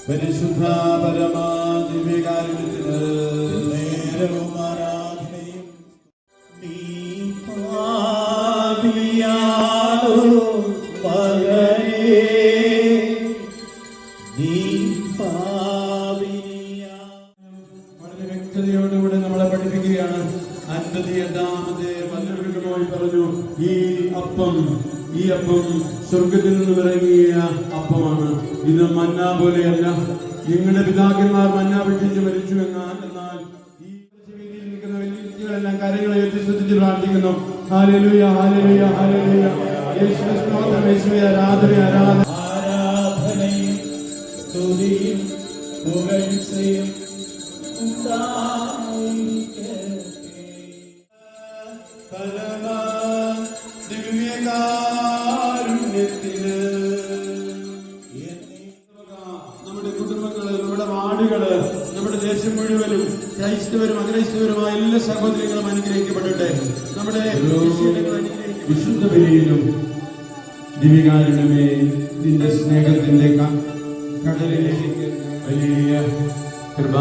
പരിശുദ്ധ പരമാ ദിവ്യകാരുണ്യത്തിന് നേരവും ആരാധനയും. നീ പാപിയാണോ മകനേ, നീ പാപിയാ. വളരെ വ്യക്തതയോടുകൂടെ നമ്മളെ പഠിപ്പിക്കുകയാണ്. 58-ാമത്തെ പന്ത്രണ്ടുമായി പറഞ്ഞു, ഈ അപ്പം സ്വർഗത്തിൽ നിന്ന് ഇറങ്ങിയ അപ്പമാണ്. ഇത് മന്ന പോലെയല്ല. നിങ്ങളുടെ പിതാക്കന്മാർ മന്ന ഭക്ഷിച്ച് മരിച്ചു എന്നാൽ ഈ വേദിയിൽ നിൽക്കുന്ന വ്യക്തികളെല്ലാം കരങ്ങളെ ഉയർത്തി ശ്രദ്ധിച്ച് പ്രാർത്ഥിക്കുന്നു. Hallelujah, hallelujah, hallelujah. യേശുവേ സ്തോത്രം, യേശുവേ ആരാധനയും സ്തുതിയും പുകഴ്ചയും ദിവ്യകാരുണ്യത്തിന് നമ്മുടെ കുടുംബങ്ങള്, നമ്മുടെ വാർഡുകള്, നമ്മുടെ ദേശം മുഴുവനും ക്രൈസ്തവരും അക്രൈസ്തവരുമായ എല്ലാ സഹോദരങ്ങളും അനുഗ്രഹിക്കപ്പെടട്ടെ. നമ്മുടെ വിശുദ്ധ ബലിയിലും ദിവ്യകാരുണ്യമേ, നിന്റെ സ്നേഹത്തിന്റെ കടലിലേക്ക് വലിയ കൃപ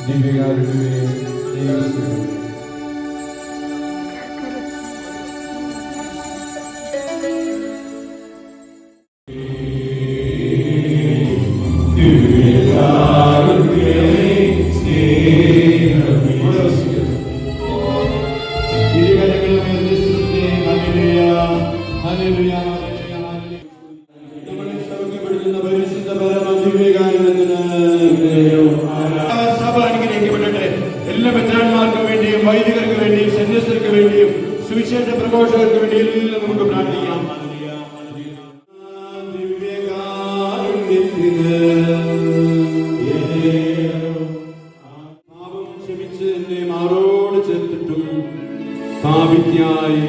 ദിവ്യകാരുണ്യമേ, എല്ലാ മെത്രാന്മാർക്കും വേണ്ടിയും വൈദികർക്ക് വേണ്ടിയും സന്യസ്തർക്ക് വേണ്ടിയും സുവിശേഷ പ്രഘോഷകർക്ക് വേണ്ടി എല്ലാം നമുക്ക് പ്രാർത്ഥിക്കാം. പാപം ക്ഷമിച്ച് എന്നെ മാറോട് ചേർത്തിട്ടും പാപിക്കായി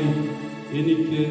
എനിക്ക്